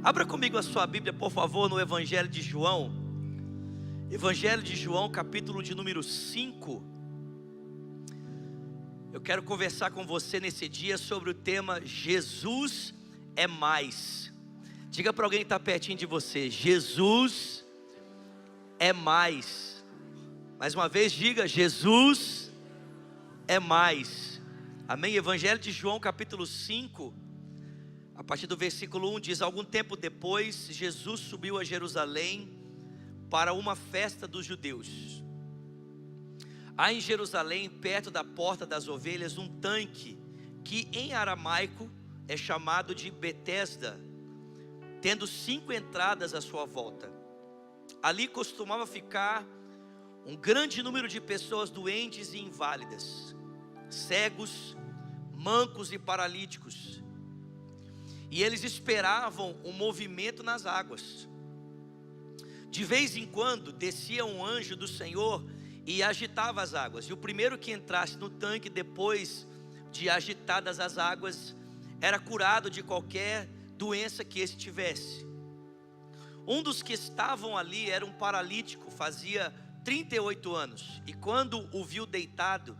Abra comigo a sua Bíblia, por favor, no Evangelho de João. Evangelho de João, capítulo de número 5. Eu quero conversar com você nesse dia sobre o tema Jesus é mais. Diga para alguém que está pertinho de você: Jesus é mais. Mais uma vez diga: Jesus é mais. Amém? Evangelho de João, capítulo 5, a partir do versículo 1 diz: algum tempo depois, Jesus subiu a Jerusalém para uma festa dos judeus. Há em Jerusalém, perto da porta das ovelhas, um tanque que em aramaico é chamado de Betesda, tendo 5 entradas à sua volta. Ali costumava ficar um grande número de pessoas doentes e inválidas, cegos, mancos e paralíticos. E eles esperavam um movimento nas águas. De vez em quando descia um anjo do Senhor e agitava as águas. E o primeiro que entrasse no tanque, depois de agitadas as águas, era curado de qualquer doença que esse tivesse. Um dos que estavam ali era um paralítico, fazia 38 anos. E quando o viu deitado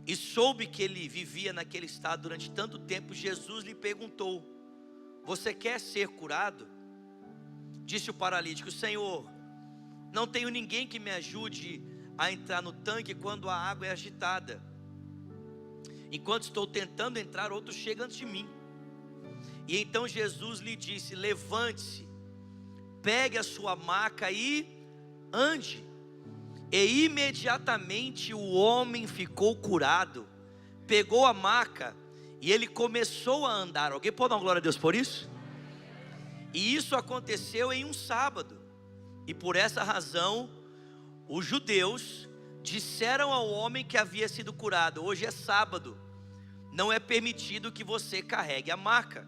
e soube que ele vivia naquele estado durante tanto tempo, Jesus lhe perguntou: você quer ser curado? Disse o paralítico: Senhor, não tenho ninguém que me ajude a entrar no tanque quando a água é agitada. Enquanto estou tentando entrar, outro chega antes de mim. E então Jesus lhe disse: levante-se, pegue a sua maca e ande. E imediatamente o homem ficou curado, pegou a maca e ele começou a andar. Alguém pode dar uma glória a Deus por isso? E isso aconteceu em um sábado. E por essa razão, os judeus disseram ao homem que havia sido curado: hoje é sábado, não é permitido que você carregue a maca.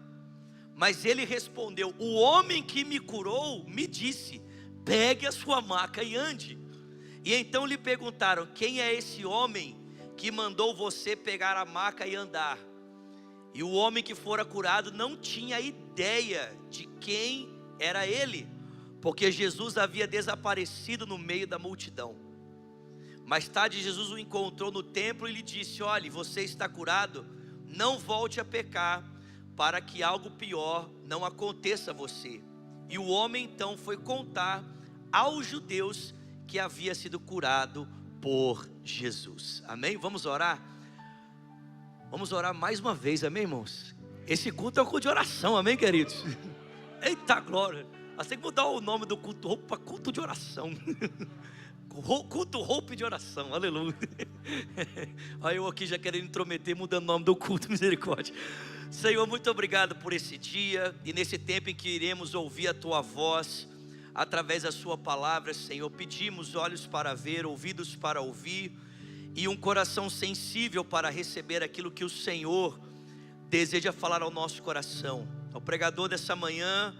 Mas ele respondeu: o homem que me curou me disse: pegue a sua maca e ande. E então lhe perguntaram: quem é esse homem que mandou você pegar a maca e andar? E o homem que fora curado não tinha ideia de quem era ele, porque Jesus havia desaparecido no meio da multidão. Mais tarde Jesus o encontrou no templo e lhe disse: olhe, você está curado, não volte a pecar, para que algo pior não aconteça a você. E o homem então foi contar aos judeus que havia sido curado por Jesus. Amém? Vamos orar? Vamos orar mais uma vez, amém, irmãos? Esse culto é um culto de oração, amém, queridos? Eita glória! Nós temos que mudar o nome do culto roupa para culto de oração. Culto roupa de oração, aleluia. Aí eu aqui já querendo intrometer, mudando o nome do culto, misericórdia. Senhor, muito obrigado por esse dia e nesse tempo em que iremos ouvir a Tua voz através da Sua palavra, Senhor. Pedimos olhos para ver, ouvidos para ouvir e um coração sensível para receber aquilo que o Senhor deseja falar ao nosso coração. Ao pregador dessa manhã,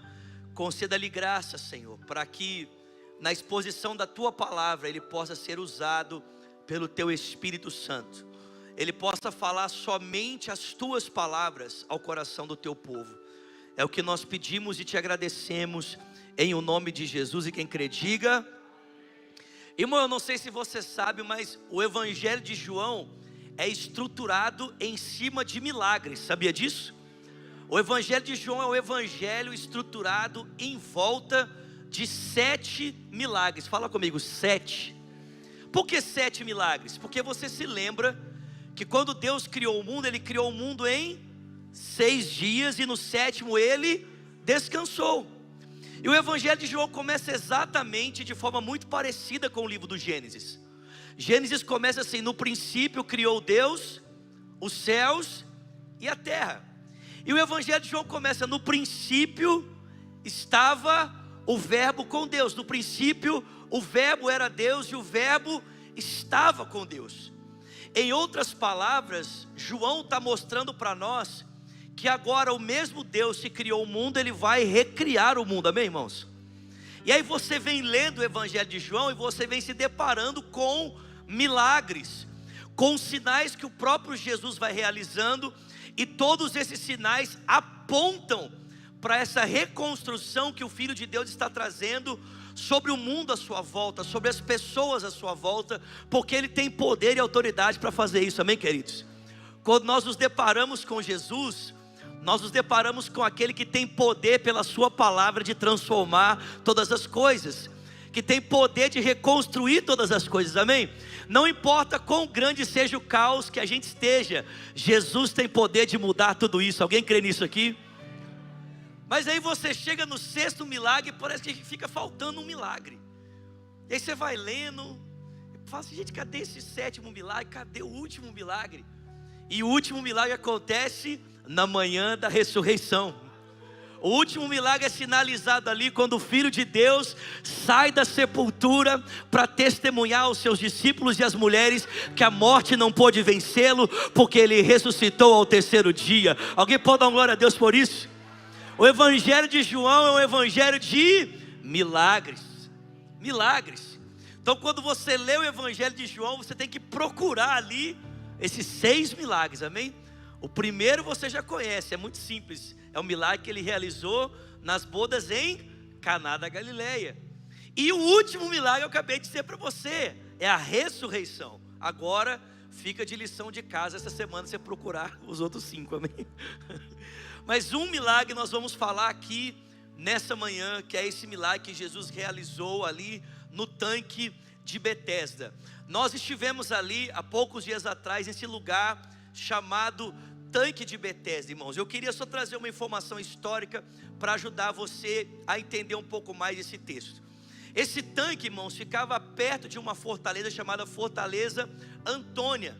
conceda-lhe graça, Senhor, para que na exposição da Tua palavra ele possa ser usado pelo Teu Espírito Santo. Ele possa falar somente as Tuas palavras ao coração do Teu povo. É o que nós pedimos e Te agradecemos em o nome de Jesus. E quem crê diga: irmão, eu não sei se você sabe, mas o Evangelho de João é estruturado em cima de milagres. Sabia disso? O Evangelho de João é o Evangelho estruturado em volta de 7 milagres. Fala comigo, 7. Por que 7 milagres? Porque você se lembra que quando Deus criou o mundo, Ele criou o mundo em 6 dias e no 7º Ele descansou. E o Evangelho de João começa exatamente de forma muito parecida com o livro do Gênesis. Gênesis começa assim: no princípio criou Deus os céus e a terra. E o Evangelho de João começa: no princípio estava o verbo com Deus. No princípio o verbo era Deus e o verbo estava com Deus. Em outras palavras, João está mostrando para nós que agora o mesmo Deus que criou o mundo, Ele vai recriar o mundo, amém, irmãos? E aí você vem lendo o Evangelho de João e você vem se deparando com milagres, com sinais que o próprio Jesus vai realizando, e todos esses sinais apontam para essa reconstrução que o Filho de Deus está trazendo sobre o mundo à sua volta, sobre as pessoas à sua volta, porque Ele tem poder e autoridade para fazer isso, amém, queridos? Quando nós nos deparamos com Jesus, nós nos deparamos com aquele que tem poder pela sua palavra de transformar todas as coisas, que tem poder de reconstruir todas as coisas, amém? Não importa quão grande seja o caos que a gente esteja, Jesus tem poder de mudar tudo isso. Alguém crê nisso aqui? Mas aí você chega no sexto milagre e parece que fica faltando um milagre. E aí você vai lendo e fala assim, gente, cadê esse sétimo milagre? Cadê o último milagre? E o último milagre acontece na manhã da ressurreição. O último milagre é sinalizado ali quando o Filho de Deus sai da sepultura para testemunhar aos seus discípulos e às mulheres que a morte não pôde vencê-lo, porque Ele ressuscitou ao terceiro dia. Alguém pode dar uma glória a Deus por isso? O evangelho de João é um evangelho de milagres. Milagres. Então quando você lê o evangelho de João, você tem que procurar ali esses 6 milagres, amém? O primeiro você já conhece, é muito simples. É o milagre que Ele realizou nas bodas em Caná da Galileia. E o último milagre eu acabei de dizer para você, é a ressurreição. Agora fica de lição de casa essa semana você procurar os outros 5, amém? Mas um milagre nós vamos falar aqui nessa manhã, que é esse milagre que Jesus realizou ali no tanque de Betesda. Nós estivemos ali há poucos dias atrás nesse lugar chamado tanque de Betesda, irmãos. Eu queria só trazer uma informação histórica para ajudar você a entender um pouco mais esse texto. Esse tanque, irmãos, ficava perto de uma fortaleza chamada Fortaleza Antônia.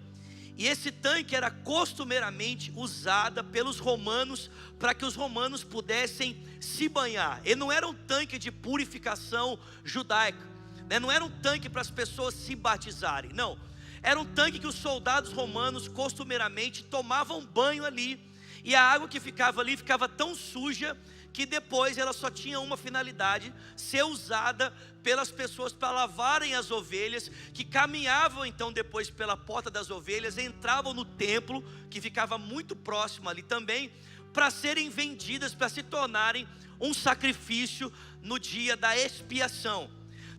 E esse tanque era costumeiramente usada pelos romanos para que os romanos pudessem se banhar. Ele não era um tanque de purificação judaica, né? Não era um tanque para as pessoas se batizarem, não. Era um tanque que os soldados romanos costumeiramente tomavam banho ali. E a água que ficava ali ficava tão suja que depois ela só tinha uma finalidade: ser usada pelas pessoas para lavarem as ovelhas, que caminhavam então depois pela porta das ovelhas, entravam no templo, que ficava muito próximo ali também, para serem vendidas, para se tornarem um sacrifício no dia da expiação.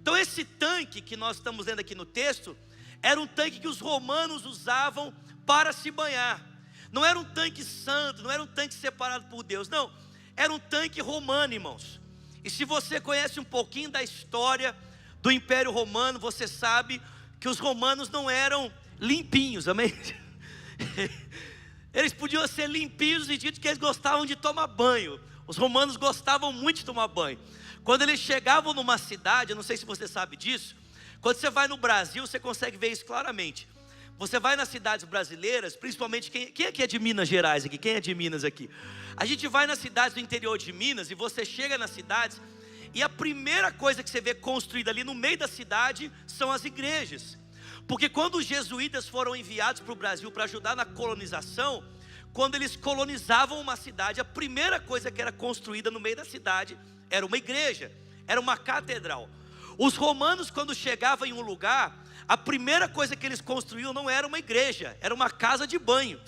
Então esse tanque que nós estamos lendo aqui no texto, era um tanque que os romanos usavam para se banhar. Não era um tanque santo, não era um tanque separado por Deus, não. Era um tanque romano, irmãos. E se você conhece um pouquinho da história do Império Romano, você sabe que os romanos não eram limpinhos, amém? Eles podiam ser limpinhos no sentido que eles gostavam de tomar banho. Os romanos gostavam muito de tomar banho. Quando eles chegavam numa cidade, eu não sei se você sabe disso, quando você vai no Brasil, você consegue ver isso claramente. Você vai nas cidades brasileiras, principalmente quem aqui é de Minas Gerais aqui? Quem é de Minas aqui? A gente vai nas cidades do interior de Minas e você chega nas cidades e a primeira coisa que você vê construída ali no meio da cidade são as igrejas. Porque quando os jesuítas foram enviados para o Brasil para ajudar na colonização, quando eles colonizavam uma cidade, a primeira coisa que era construída no meio da cidade era uma igreja, era uma catedral. Os romanos, quando chegavam em um lugar, a primeira coisa que eles construíam não era uma igreja, era uma casa de banho.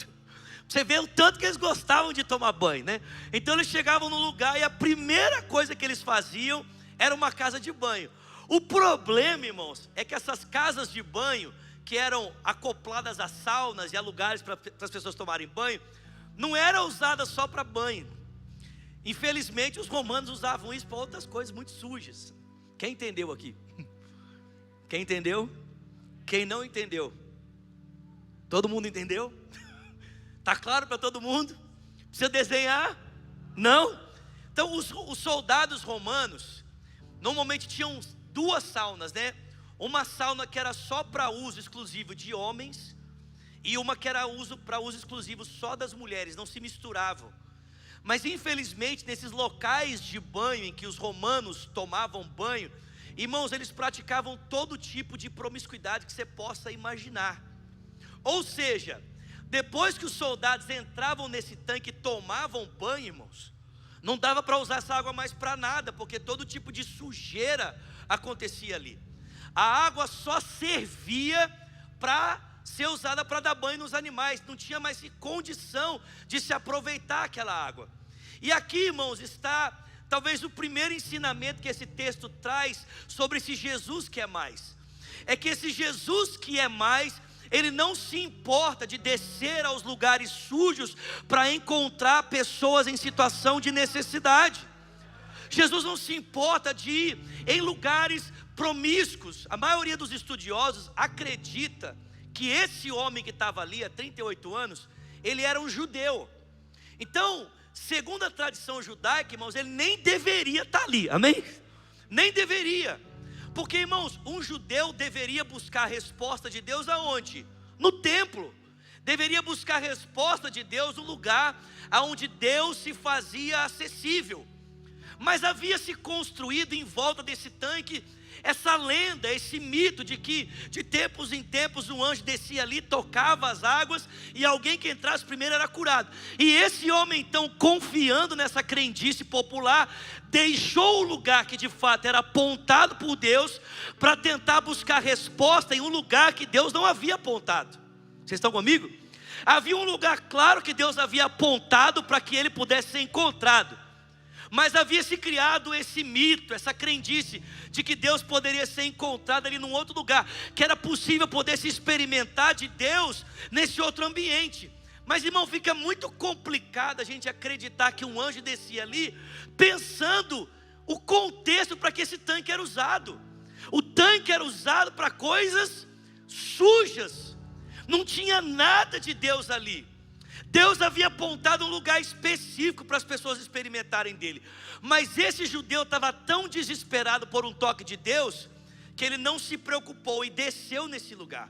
Você vê o tanto que eles gostavam de tomar banho, né? Então eles chegavam no lugar e a primeira coisa que eles faziam era uma casa de banho. O problema, irmãos, é que essas casas de banho, que eram acopladas a saunas e a lugares para as pessoas tomarem banho, não eram usadas só para banho. Infelizmente os romanos usavam isso para outras coisas muito sujas. Quem entendeu aqui? Quem entendeu? Quem não entendeu? Todo mundo entendeu? Está claro para todo mundo? Precisa desenhar? Não? Então os soldados romanos normalmente tinham 2 saunas, né? Uma sauna que era só para uso exclusivo de homens e uma que era para uso exclusivo só das mulheres, não se misturavam. Mas infelizmente nesses locais de banho em que os romanos tomavam banho, irmãos, eles praticavam todo tipo de promiscuidade que você possa imaginar. Ou seja, depois que os soldados entravam nesse tanque e tomavam banho, irmãos, não dava para usar essa água mais para nada, porque todo tipo de sujeira acontecia ali. A água só servia para ser usada para dar banho nos animais, não tinha mais condição de se aproveitar aquela água. E aqui, irmãos, está talvez o primeiro ensinamento que esse texto traz sobre esse Jesus que é mais. É que esse Jesus que é mais, Ele não se importa de descer aos lugares sujos para encontrar pessoas em situação de necessidade. Jesus não se importa de ir em lugares promíscuos. A maioria dos estudiosos acredita que esse homem que estava ali há 38 anos, ele era um judeu. Então, segundo a tradição judaica, irmãos, ele nem deveria estar ali, amém? Nem deveria. Porque, irmãos, um judeu deveria buscar a resposta de Deus aonde? No templo. Deveria buscar a resposta de Deus no lugar aonde Deus se fazia acessível. Mas havia se construído em volta desse tanque essa lenda, esse mito de que de tempos em tempos um anjo descia ali, tocava as águas e alguém que entrasse primeiro era curado. E esse homem então, confiando nessa crendice popular, deixou o lugar que de fato era apontado por Deus para tentar buscar resposta em um lugar que Deus não havia apontado. Vocês estão comigo? Havia um lugar claro que Deus havia apontado para que ele pudesse ser encontrado. Mas havia se criado esse mito, essa crendice de que Deus poderia ser encontrado ali num outro lugar, que era possível poder se experimentar de Deus nesse outro ambiente. Mas, irmão, fica muito complicado a gente acreditar que um anjo descia ali, pensando o contexto para que esse tanque era usado. O tanque era usado para coisas sujas, não tinha nada de Deus ali. Deus havia apontado um lugar específico para as pessoas experimentarem dele. Mas esse judeu estava tão desesperado por um toque de Deus, que ele não se preocupou e desceu nesse lugar.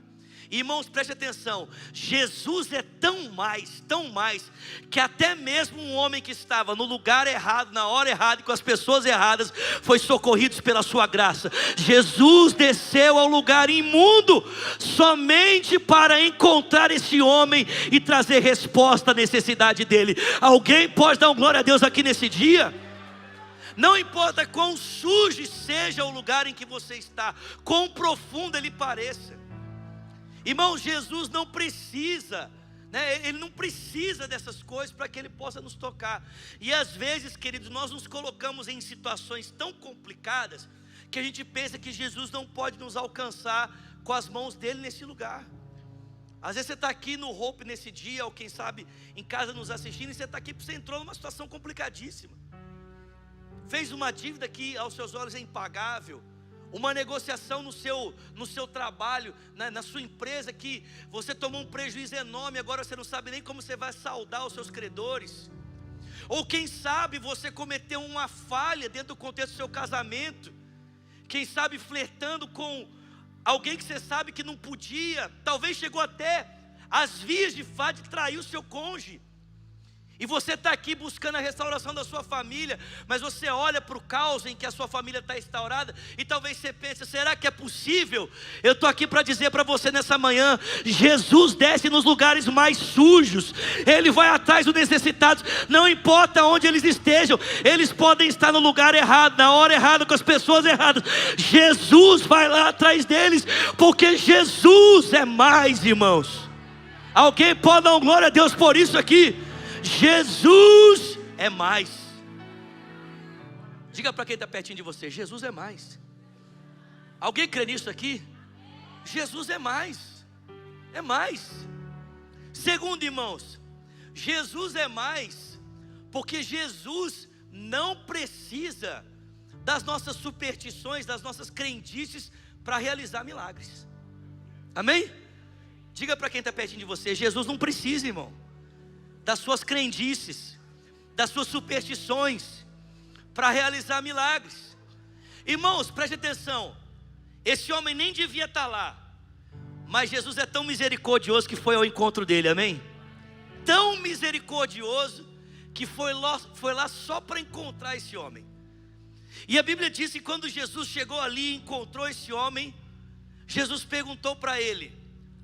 Irmãos, preste atenção, Jesus é tão mais, que até mesmo um homem que estava no lugar errado, na hora errada e com as pessoas erradas, foi socorrido pela sua graça. Jesus desceu ao lugar imundo, somente para encontrar esse homem e trazer resposta à necessidade dele. Alguém pode dar um glória a Deus aqui nesse dia? Não importa quão sujo seja o lugar em que você está, quão profundo ele pareça. Irmão, Jesus não precisa, Ele não precisa dessas coisas para que Ele possa nos tocar. E às vezes, queridos, nós nos colocamos em situações tão complicadas que a gente pensa que Jesus não pode nos alcançar com as mãos dele nesse lugar. Às vezes você está aqui no Hope nesse dia, ou quem sabe em casa nos assistindo, e você está aqui porque você entrou numa situação complicadíssima. Fez uma dívida que aos seus olhos é impagável. Uma negociação no seu trabalho, na sua empresa, que você tomou um prejuízo enorme, agora você não sabe nem como você vai saldar os seus credores. Ou quem sabe você cometeu uma falha dentro do contexto do seu casamento. Quem sabe flertando com alguém que você sabe que não podia. Talvez chegou até às vias de fato de trair o seu cônjuge. E você está aqui buscando a restauração da sua família, mas você olha para o caos em que a sua família está instaurada, e talvez você pense, será que é possível? Eu estou aqui para dizer para você nessa manhã, Jesus desce nos lugares mais sujos, Ele vai atrás dos necessitados, não importa onde eles estejam, eles podem estar no lugar errado, na hora errada, com as pessoas erradas, Jesus vai lá atrás deles, porque Jesus é mais, irmãos. Alguém pode dar uma glória a Deus por isso aqui? Jesus é mais. Diga para quem está pertinho de você, Jesus é mais. Alguém crê nisso aqui? Jesus é mais. É mais. Segundo, irmãos, Jesus é mais, porque Jesus não precisa das nossas superstições, das nossas crendices para realizar milagres. Amém? Diga para quem está pertinho de você, Jesus não precisa, irmão, das suas crendices, das suas superstições para realizar milagres. Irmãos, preste atenção, esse homem nem devia estar lá, mas Jesus é tão misericordioso que foi ao encontro dele, amém? Tão misericordioso que foi lá só para encontrar esse homem. E a Bíblia diz que quando Jesus chegou ali e encontrou esse homem, Jesus perguntou para ele,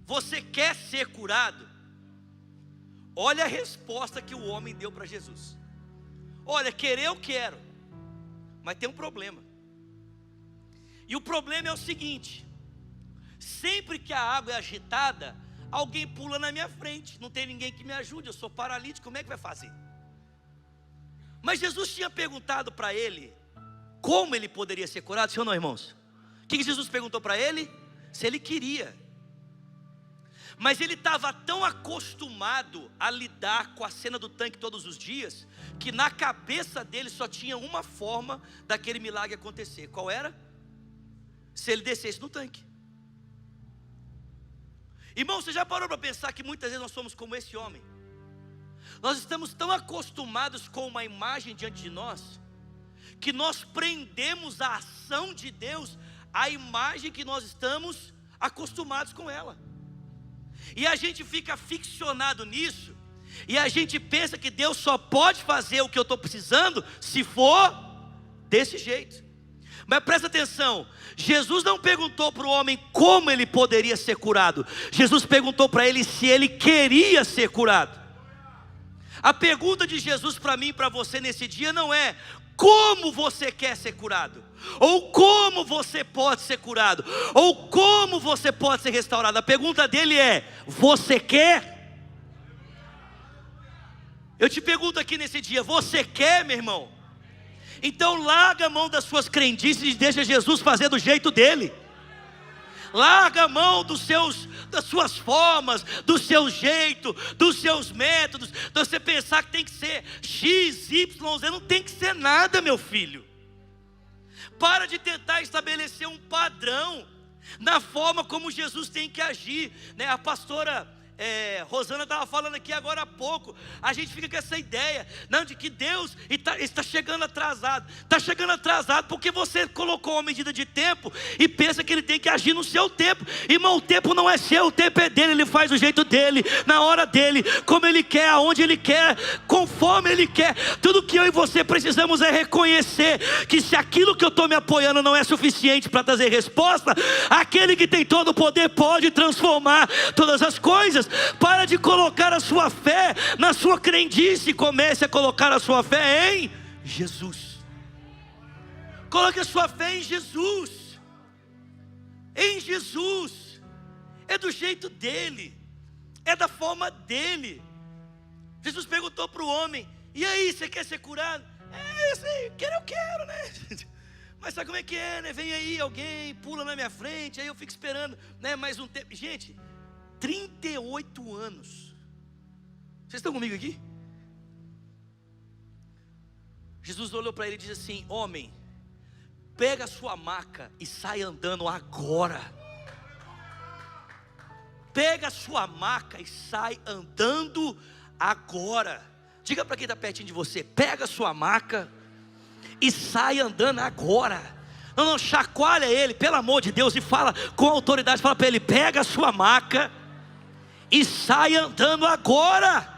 você quer ser curado? Olha a resposta que o homem deu para Jesus. Olha, querer eu quero, mas tem um problema. E o problema é o seguinte, sempre que a água é agitada, alguém pula na minha frente, não tem ninguém que me ajude, eu sou paralítico, como é que vai fazer? Mas Jesus tinha perguntado para ele como ele poderia ser curado, sim ou não, irmãos? O que Jesus perguntou para ele? Se ele queria. Mas ele estava tão acostumado a lidar com a cena do tanque todos os dias, que na cabeça dele só tinha uma forma daquele milagre acontecer. Qual era? Se ele descesse no tanque. Irmão, você já parou para pensar que muitas vezes nós somos como esse homem? Nós estamos tão acostumados com uma imagem diante de nós, que nós prendemos a ação de Deus à imagem que nós estamos acostumados com ela. E a gente fica ficcionado nisso, e a gente pensa que Deus só pode fazer o que eu estou precisando se for desse jeito. Mas presta atenção, Jesus não perguntou para o homem como ele poderia ser curado. Jesus perguntou para ele se ele queria ser curado. A pergunta de Jesus para mim e para você nesse dia não é como você quer ser curado, ou como você pode ser curado, ou como você pode ser restaurado. A pergunta dele é: você quer? Eu te pergunto aqui nesse dia: você quer, meu irmão? Então larga a mão das suas crendices e deixa Jesus fazer do jeito dele. Larga a mão das suas formas, do seu jeito, dos seus métodos, de você pensar que tem que ser X, Y, Z. Não tem que ser nada, meu filho. Para de tentar estabelecer um padrão na forma como Jesus tem que agir, né? A pastora Rosana estava falando aqui agora há pouco. A gente fica com essa ideia, não, de que Deus está chegando atrasado. Está chegando atrasado porque você colocou uma medida de tempo e pensa que Ele tem que agir no seu tempo. Irmão, o tempo não é seu, o tempo é dele. Ele faz do jeito dele, na hora dele, como Ele quer, aonde Ele quer, conforme Ele quer. Tudo que eu e você precisamos é reconhecer que se aquilo que eu estou me apoiando não é suficiente para trazer resposta, aquele que tem todo o poder pode transformar todas as coisas. Para de colocar a sua fé na sua crendice, comece a colocar a sua fé em Jesus. Coloque a sua fé em Jesus. Em Jesus. É do jeito dele, é da forma dele. Jesus perguntou para o homem: e aí, você quer ser curado? Eu quero, né? Mas sabe como é que é, né? Vem aí alguém, pula na minha frente, aí eu fico esperando, né? Mais um tempo. Gente, 38 anos. Vocês estão comigo aqui? Jesus olhou para ele e disse assim: homem, pega a sua maca e sai andando agora. Pega a sua maca e sai andando agora. Diga para quem está pertinho de você: pega a sua maca e sai andando agora. Não, chacoalha ele, pelo amor de Deus, e fala com autoridade. Fala para ele: pega a sua maca e sai andando agora.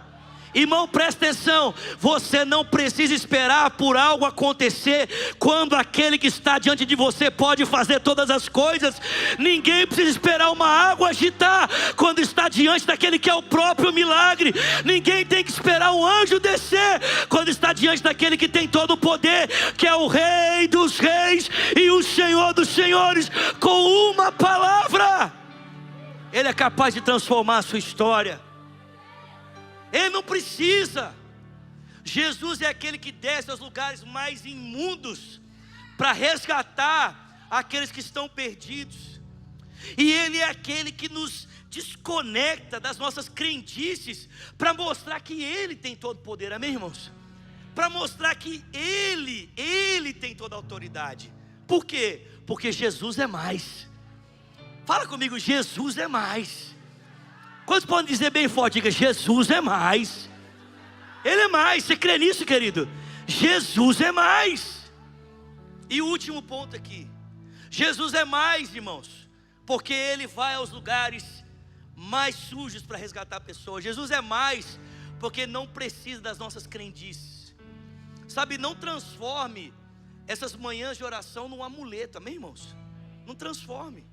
Irmão, presta atenção, você não precisa esperar por algo acontecer, quando aquele que está diante de você pode fazer todas as coisas. Ninguém precisa esperar uma água agitar, quando está diante daquele que é o próprio milagre. Ninguém tem que esperar um anjo descer, quando está diante daquele que tem todo o poder, que é o Rei dos Reis e o Senhor dos Senhores. Com uma palavra Ele é capaz de transformar a sua história. Ele não precisa. Jesus é aquele que desce aos lugares mais imundos para resgatar aqueles que estão perdidos. E Ele é aquele que nos desconecta das nossas crendices para mostrar que Ele tem todo o poder, amém, irmãos? Para mostrar que Ele tem toda a autoridade. Por quê? Porque Jesus é mais. Fala comigo: Jesus é mais. Quantos podem dizer bem forte? Diga: Jesus é mais. Ele é mais. Você crê nisso, querido? Jesus é mais. E o último ponto aqui: Jesus é mais, irmãos, porque Ele vai aos lugares mais sujos para resgatar pessoas. Jesus é mais, porque não precisa das nossas crendices. Sabe, não transforme essas manhãs de oração num amuleto, amém, irmãos? Não transforme.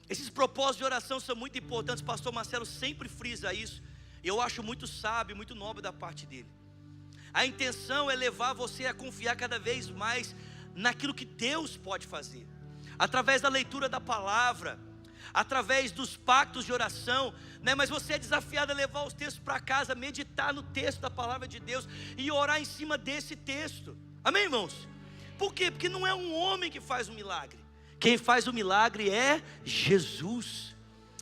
Esses propósitos de oração são muito importantes. O pastor Marcelo sempre frisa isso. Eu acho muito sábio, muito nobre da parte dele. A intenção é levar você a confiar cada vez mais naquilo que Deus pode fazer, através da leitura da palavra, através dos pactos de oração, né? Mas você é desafiado a levar os textos para casa, meditar no texto da palavra de Deus e orar em cima desse texto. Amém, irmãos? Por quê? Porque não é um homem que faz o milagre. Quem faz o milagre é Jesus.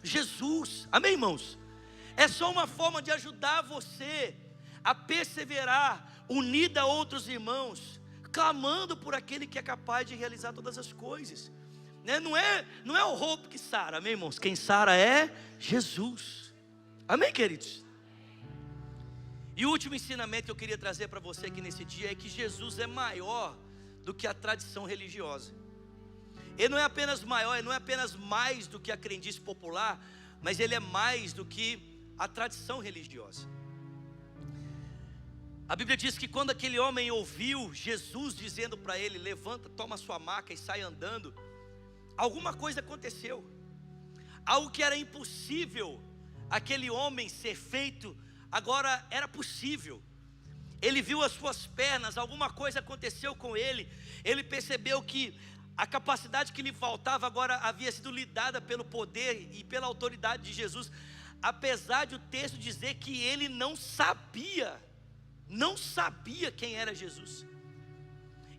Jesus. Amém, irmãos? É só uma forma de ajudar você a perseverar, unida a outros irmãos, clamando por aquele que é capaz de realizar todas as coisas, né? Não é o roubo que sara, amém, irmãos? Quem sara é Jesus. Amém, queridos? E o último ensinamento que eu queria trazer para você aqui nesse dia é que Jesus é maior do que a tradição religiosa. Ele não é apenas maior, ele não é apenas mais do que a crendice popular, mas ele é mais do que a tradição religiosa. A Bíblia diz que quando aquele homem ouviu Jesus dizendo para ele: levanta, toma sua maca e sai andando, alguma coisa aconteceu. Algo que era impossível aquele homem ser feito, agora era possível. Ele viu as suas pernas, alguma coisa aconteceu com ele. Ele percebeu que a capacidade que lhe faltava agora havia sido lhe dada pelo poder e pela autoridade de Jesus. Apesar de o texto dizer que ele não sabia quem era Jesus.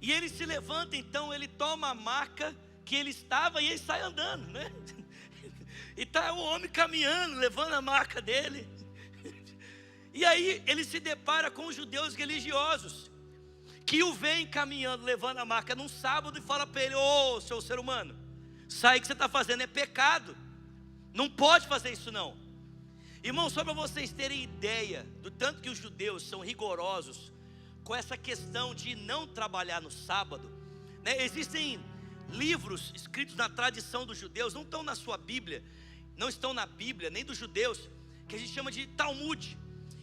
E ele se levanta então, ele toma a maca que ele estava e ele sai andando, né? E está o homem caminhando, levando a maca dele. E aí ele se depara com os judeus religiosos, que o veem caminhando, levando a maca num sábado, e fala para ele: ô, seu ser humano, isso aí que você está fazendo é pecado, não pode fazer isso não. Irmão, só para vocês terem ideia do tanto que os judeus são rigorosos com essa questão de não trabalhar no sábado, né? Existem livros escritos na tradição dos judeus, não estão na sua Bíblia, não estão na Bíblia nem dos judeus, que a gente chama de Talmud.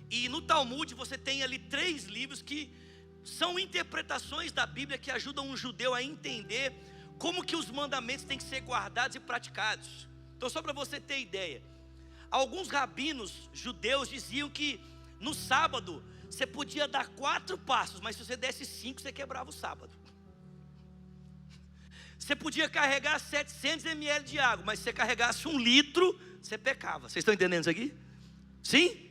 E no Talmud você tem ali 3 livros que são interpretações da Bíblia que ajudam um judeu a entender como que os mandamentos têm que ser guardados e praticados. Então, só para você ter ideia, alguns rabinos judeus diziam que no sábado você podia dar 4 passos, mas se você desse 5, você quebrava o sábado. Você podia carregar 700 ml de água, mas se você carregasse 1 litro, você pecava. Vocês estão entendendo isso aqui? Sim?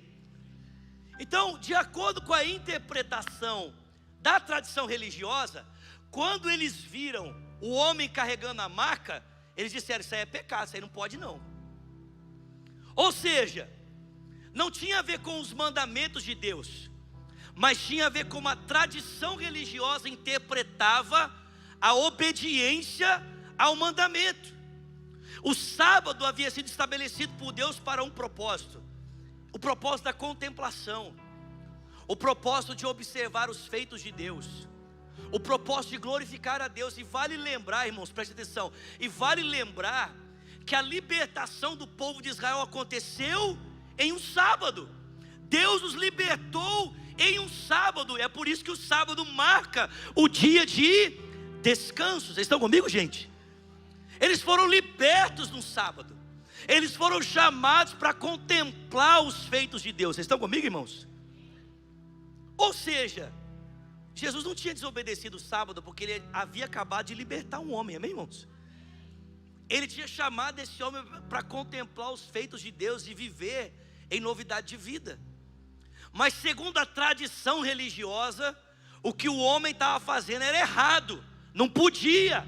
Então, de acordo com a interpretação da tradição religiosa, quando eles viram o homem carregando a maca, eles disseram: isso aí é pecado, isso aí não pode não. Ou seja, não tinha a ver com os mandamentos de Deus, mas tinha a ver com a tradição religiosa interpretava a obediência ao mandamento. O sábado havia sido estabelecido por Deus para um propósito: o propósito da contemplação, o propósito de observar os feitos de Deus, o propósito de glorificar a Deus. E vale lembrar, irmãos, preste atenção, e vale lembrar que a libertação do povo de Israel aconteceu em um sábado. Deus os libertou em um sábado. É por isso que o sábado marca o dia de descanso. Vocês estão comigo, gente? Eles foram libertos no sábado. Eles foram chamados para contemplar os feitos de Deus. Vocês estão comigo, irmãos? Ou seja, Jesus não tinha desobedecido o sábado porque ele havia acabado de libertar um homem, amém, irmãos? Ele tinha chamado esse homem para contemplar os feitos de Deus e viver em novidade de vida. Mas segundo a tradição religiosa, o que o homem estava fazendo era errado. Não podia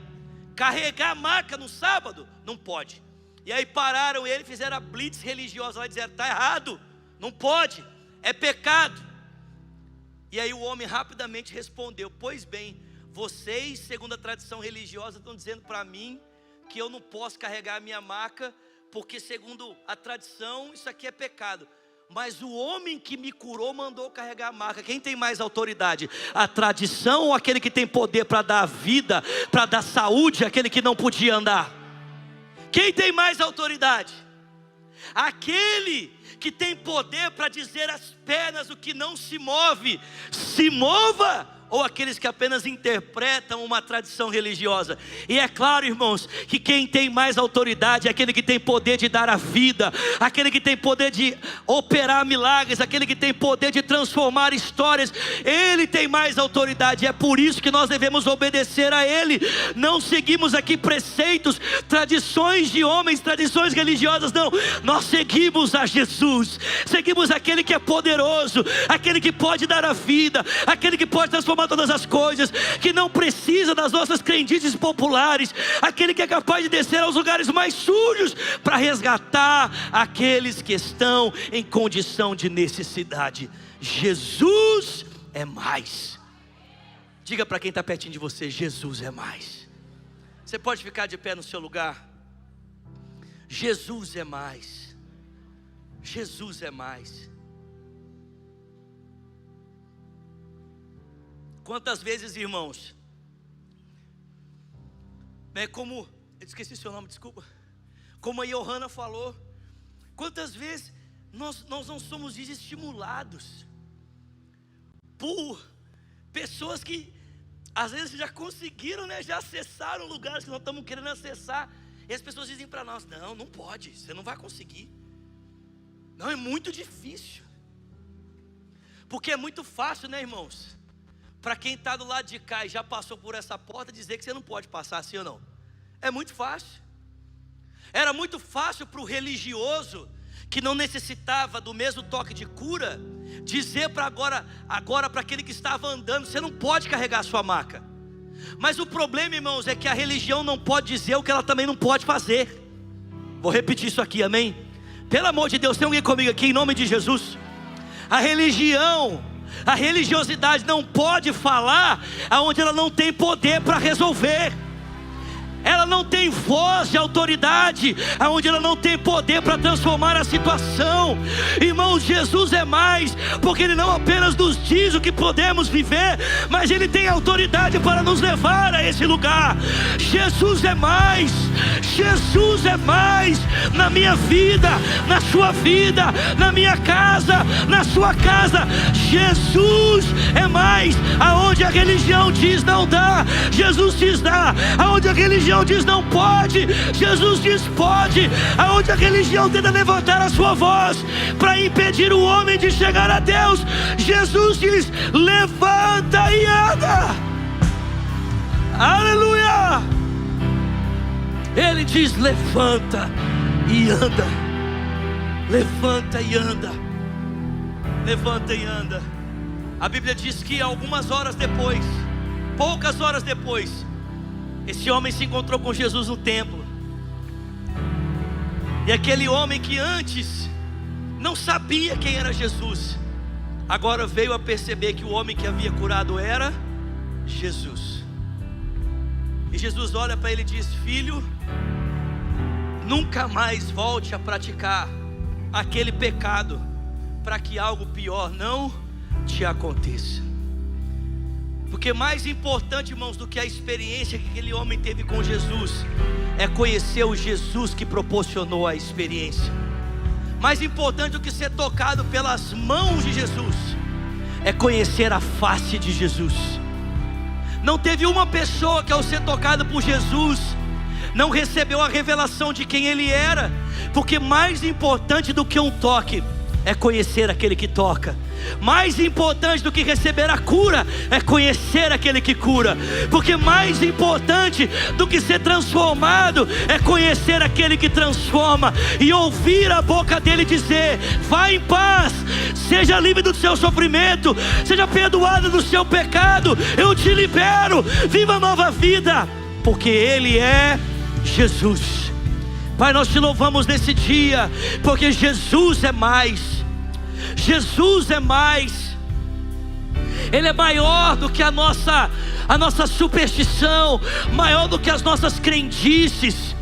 carregar a maca no sábado, não pode. E aí pararam ele, fizeram a blitz religiosa lá e disseram: está errado, não pode, é pecado. E aí o homem rapidamente respondeu: pois bem, vocês, segundo a tradição religiosa, estão dizendo para mim que eu não posso carregar a minha maca, porque segundo a tradição isso aqui é pecado. Mas o homem que me curou mandou carregar a maca. Quem tem mais autoridade? A tradição ou aquele que tem poder para dar vida, para dar saúde àquele que não podia andar? Quem tem mais autoridade? Aquele que tem poder para dizer às pernas o que não se move, se mova, ou aqueles que apenas interpretam uma tradição religiosa. E é claro, irmãos, que quem tem mais autoridade é aquele que tem poder de dar a vida, aquele que tem poder de operar milagres, aquele que tem poder de transformar histórias. Ele tem mais autoridade, é por isso que nós devemos obedecer a Ele. Não seguimos aqui preceitos, tradições de homens, tradições religiosas, não. Nós seguimos a Jesus, seguimos aquele que é poderoso, aquele que pode dar a vida, aquele que pode transformar todas as coisas, que não precisa das nossas crendices populares, aquele que é capaz de descer aos lugares mais sujos para resgatar aqueles que estão em condição de necessidade. Jesus é mais. Diga para quem está pertinho de você: Jesus é mais. Você pode ficar de pé no seu lugar? Jesus é mais. Jesus é mais. Quantas vezes, irmãos, como, eu esqueci seu nome, desculpa, como a Johanna falou, quantas vezes nós não somos desestimulados por pessoas que às vezes já conseguiram, já acessaram lugares que nós estamos querendo acessar, e as pessoas dizem para nós: não pode, você não vai conseguir, não, é muito difícil, porque é muito fácil, irmãos, para quem está do lado de cá e já passou por essa porta, dizer que você não pode passar, sim ou não? É muito fácil. Era muito fácil para o religioso, que não necessitava do mesmo toque de cura, dizer para agora para aquele que estava andando: você não pode carregar a sua maca. Mas o problema, irmãos, é que a religião não pode dizer o que ela também não pode fazer. Vou repetir isso aqui, amém? Pelo amor de Deus, tem alguém comigo aqui, em nome de Jesus? A religiosidade não pode falar aonde ela não tem poder para resolver. Ela não tem voz de autoridade aonde ela não tem poder para transformar a situação. Irmãos, Jesus é mais, porque Ele não apenas nos diz o que podemos viver, mas Ele tem autoridade para nos levar a esse lugar. Jesus é mais. Jesus é mais na minha vida, na sua vida, na minha casa, na sua casa. Jesus é mais. Aonde a religião diz não dá, Jesus diz dá. Aonde a religião diz não pode, Jesus diz pode. Aonde a religião tenta levantar a sua voz para impedir o homem de chegar a Deus, Jesus diz: levanta e anda. Aleluia. Ele diz: levanta e anda. Levanta e anda. Levanta e anda. A Bíblia diz que algumas horas depois, poucas horas depois, esse homem se encontrou com Jesus no templo. E aquele homem que antes não sabia quem era Jesus, agora veio a perceber que o homem que havia curado era Jesus. E Jesus olha para ele e diz: filho, nunca mais volte a praticar aquele pecado, para que algo pior não te aconteça. Porque mais importante, irmãos, do que a experiência que aquele homem teve com Jesus, é conhecer o Jesus que proporcionou a experiência. Mais importante do que ser tocado pelas mãos de Jesus, é conhecer a face de Jesus. Não teve uma pessoa que, ao ser tocada por Jesus, não recebeu a revelação de quem Ele era. Porque mais importante do que um toque é conhecer aquele que toca. Mais importante do que receber a cura é conhecer aquele que cura. Porque mais importante do que ser transformado é conhecer aquele que transforma, e ouvir a boca dele dizer: vá em paz, seja livre do seu sofrimento, seja perdoado do seu pecado, eu te libero, viva nova vida, porque Ele é Jesus. Pai, nós te louvamos nesse dia, porque Jesus é mais. Jesus é mais. Ele é maior do que a nossa superstição, maior do que as nossas crendices,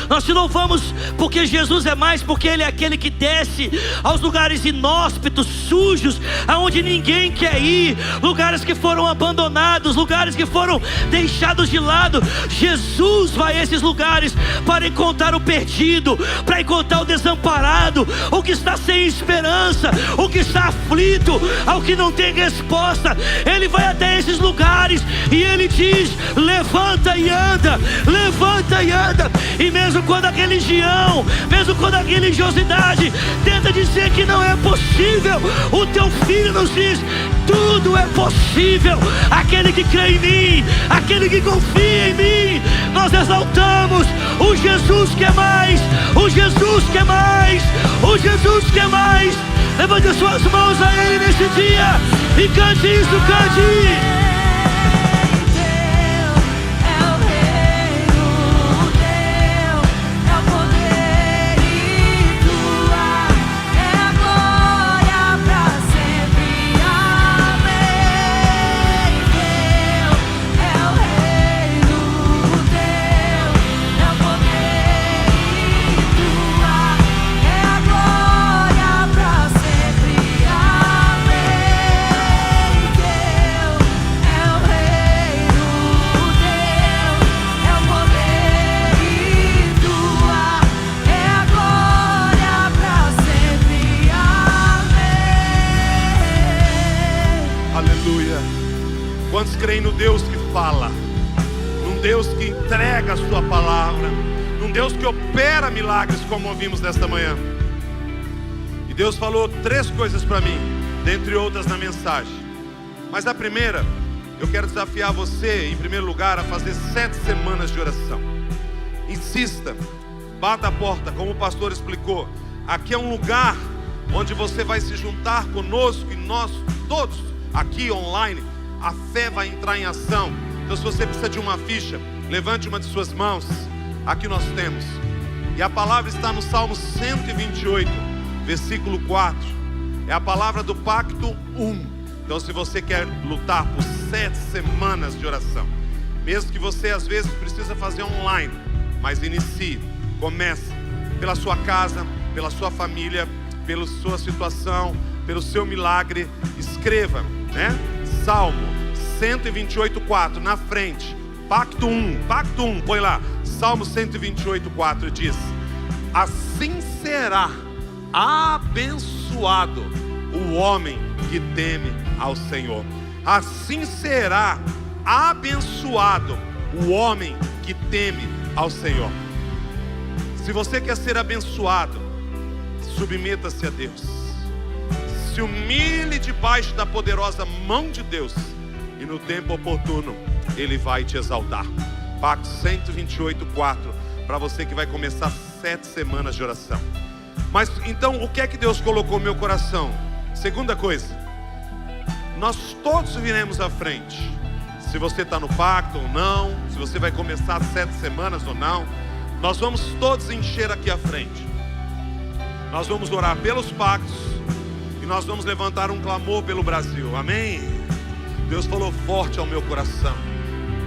Nós te louvamos porque Jesus é mais, porque Ele é aquele que desce aos lugares inóspitos, sujos, aonde ninguém quer ir, lugares que foram abandonados, lugares que foram deixados de lado. Jesus vai a esses lugares para encontrar o perdido, para encontrar o desamparado, o que está sem esperança, o que está aflito, ao que não tem resposta. Ele vai até esses lugares e Ele diz: levanta e anda, levanta e anda. E mesmo quando a religião, mesmo quando a religiosidade tenta dizer que não é possível, o teu filho nos diz: tudo é possível aquele que crê em mim, aquele que confia em mim. Nós exaltamos o Jesus que é mais, o Jesus que é mais, o Jesus que é mais. Levante as suas mãos a Ele nesse dia e cante isso, cante. Quantos creem no Deus que fala, num Deus que entrega a sua palavra, num Deus que opera milagres, como ouvimos nesta manhã? E Deus falou 3 coisas para mim, dentre outras na mensagem. Mas a primeira, eu quero desafiar você, em primeiro lugar, a fazer 7 semanas de oração. Insista, bata a porta, como o pastor explicou. Aqui é um lugar onde você vai se juntar conosco, e nós todos aqui online, a fé vai entrar em ação. Então, se você precisa de uma ficha, levante uma de suas mãos. Aqui nós temos. E a palavra está no Salmo 128, versículo 4. É a palavra do pacto 1. Então, se você quer lutar por 7 semanas de oração, mesmo que você às vezes precisa fazer online, mas inicie, comece pela sua casa, pela sua família, pela sua situação, pelo seu milagre. Escreva, né? Salmo 128:4 na frente. Pacto 1, põe lá. Salmo 128:4 diz: assim será abençoado o homem que teme ao Senhor. Assim será abençoado o homem que teme ao Senhor. Se você quer ser abençoado, submeta-se a Deus. Se humilhe debaixo da poderosa mão de Deus, e no tempo oportuno Ele vai te exaltar. Pacto 128:4, para você que vai começar 7 semanas de oração. Mas então, o que é que Deus colocou no meu coração? Segunda coisa, nós todos viremos à frente. Se você está no pacto ou não, se você vai começar 7 semanas ou não, nós vamos todos encher aqui à frente. Nós vamos orar pelos pactos, e nós vamos levantar um clamor pelo Brasil, amém? Deus falou forte ao meu coração: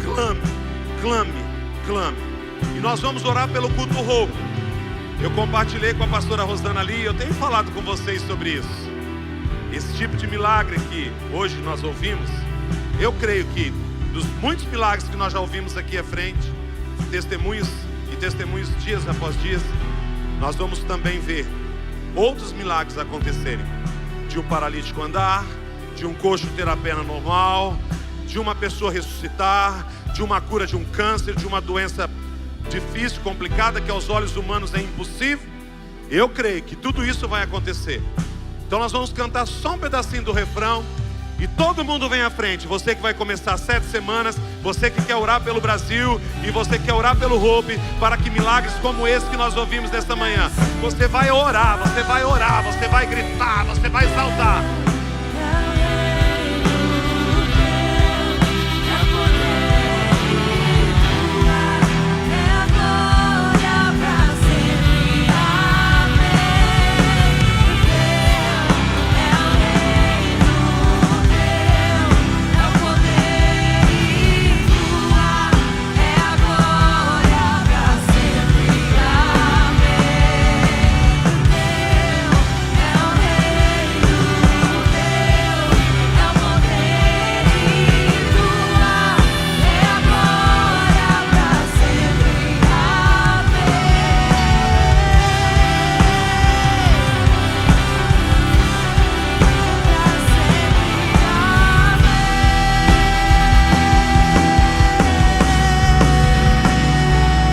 clame, clame, clame. E nós vamos orar pelo culto roubo. Eu compartilhei com a pastora Rosana ali, eu tenho falado com vocês sobre isso. Esse tipo de milagre que hoje nós ouvimos, eu creio que dos muitos milagres que nós já ouvimos aqui à frente, testemunhos e testemunhos dias após dias, nós vamos também ver outros milagres acontecerem. De um paralítico andar, de um coxo ter a perna normal, de uma pessoa ressuscitar, de uma cura de um câncer, de uma doença difícil, complicada, que aos olhos humanos é impossível. Eu creio que tudo isso vai acontecer. Então nós vamos cantar só um pedacinho do refrão, e todo mundo vem à frente. Você que vai começar 7 semanas, você que quer orar pelo Brasil, e você que quer orar pelo Hope, para que milagres como esse que nós ouvimos nesta manhã, você vai orar, você vai orar, você vai gritar, você vai exaltar.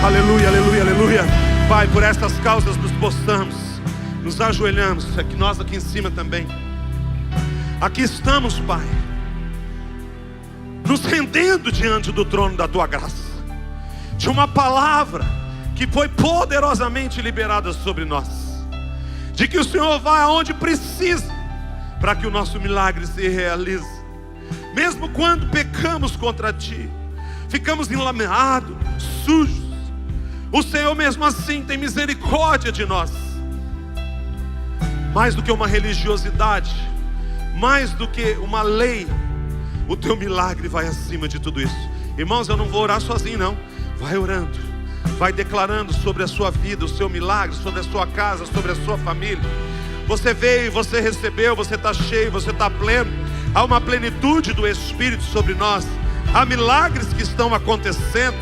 Aleluia, aleluia, aleluia. Pai, por estas causas nos postamos, nos ajoelhamos. É que nós aqui em cima também. Aqui estamos, Pai, nos rendendo diante do trono da Tua graça, de uma palavra que foi poderosamente liberada sobre nós, de que o Senhor vai aonde precisa para que o nosso milagre se realize. Mesmo quando pecamos contra Ti, ficamos enlameados, sujos, o Senhor mesmo assim tem misericórdia de nós. Mais do que uma religiosidade, mais do que uma lei, o Teu milagre vai acima de tudo isso. Irmãos, eu não vou orar sozinho não. Vai orando, vai declarando sobre a sua vida o seu milagre, sobre a sua casa, sobre a sua família. Você veio, você recebeu, você está cheio, você está pleno. Há uma plenitude do Espírito sobre nós. Há milagres que estão acontecendo,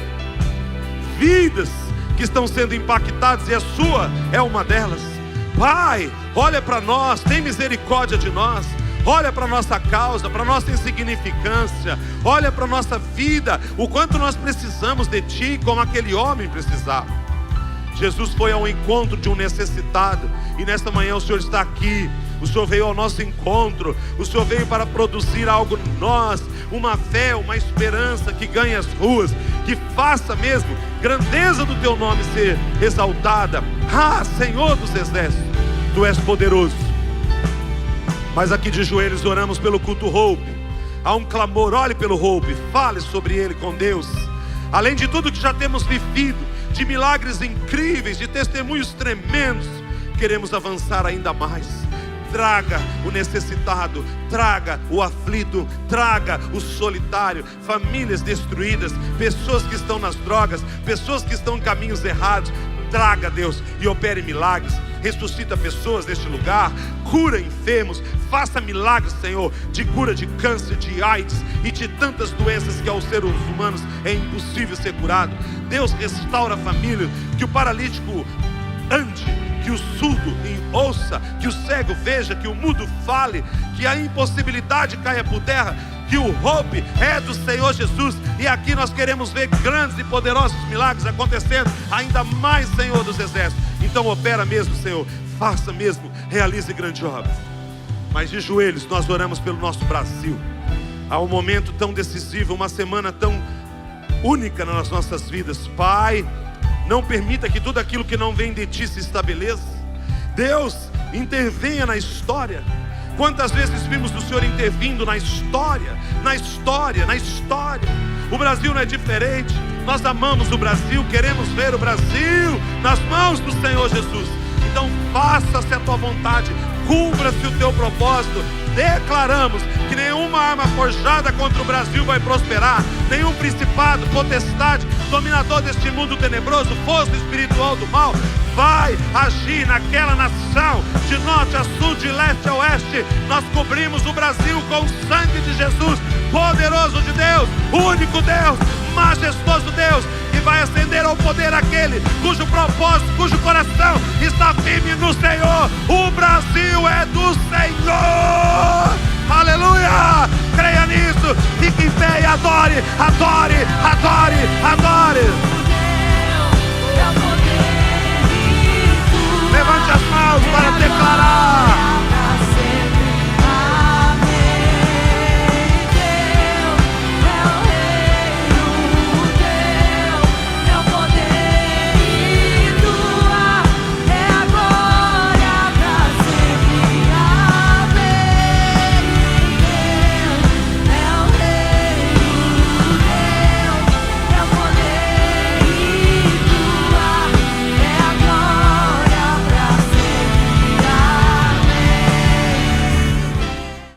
vidas que estão sendo impactadas, e a sua é uma delas. Pai, olha para nós, tem misericórdia de nós. Olha para a nossa causa, para a nossa insignificância. Olha para a nossa vida, o quanto nós precisamos de Ti, como aquele homem precisava. Jesus foi ao encontro de um necessitado, e nesta manhã o Senhor está aqui. O Senhor veio ao nosso encontro. O Senhor veio para produzir algo em nós, uma fé, uma esperança que ganhe as ruas, que faça mesmo grandeza do Teu nome ser exaltada. Ah, Senhor dos exércitos, Tu és poderoso. Mas aqui de joelhos oramos pelo culto Hope. Há um clamor, olhe pelo Hope, fale sobre ele com Deus. Além de tudo que já temos vivido, de milagres incríveis, de testemunhos tremendos, queremos avançar ainda mais. Traga o necessitado, traga o aflito, traga o solitário, famílias destruídas, pessoas que estão nas drogas, pessoas que estão em caminhos errados. Traga, Deus, e opere milagres. Ressuscita pessoas neste lugar, cura enfermos, faça milagres, Senhor, de cura de câncer, de AIDS e de tantas doenças que aos seres humanos é impossível ser curado. Deus, restaura a família, que o paralítico ande, que o surdo ouça, que o cego veja, que o mudo fale, que a impossibilidade caia por terra, que o Hope é do Senhor Jesus. E aqui nós queremos ver grandes e poderosos milagres acontecendo, ainda mais, Senhor dos exércitos. Então opera mesmo, Senhor, faça mesmo, realize grande obra. Mas de joelhos nós oramos pelo nosso Brasil. Há um momento tão decisivo, uma semana tão única nas nossas vidas. Pai, não permita que tudo aquilo que não vem de Ti se estabeleça. Deus, intervenha na história. Quantas vezes vimos o Senhor intervindo na história, na história, na história. O Brasil não é diferente. Nós amamos o Brasil, queremos ver o Brasil nas mãos do Senhor Jesus. Então faça-se a Tua vontade, cumpra-se o Teu propósito. Declaramos que nenhuma arma forjada contra o Brasil vai prosperar. Nenhum principado, potestade, dominador deste mundo tenebroso, força espiritual do mal, vai agir naquela nação. De norte a sul, de leste a oeste, nós cobrimos o Brasil com o sangue de Jesus, poderoso de Deus, único Deus, majestoso Deus, que vai ascender ao poder aquele cujo propósito, cujo coração está firme no Senhor. O Brasil é do Senhor. Aleluia! Creia nisso, fique em pé e adore, adore, adore, adore. Levante as mãos para declarar.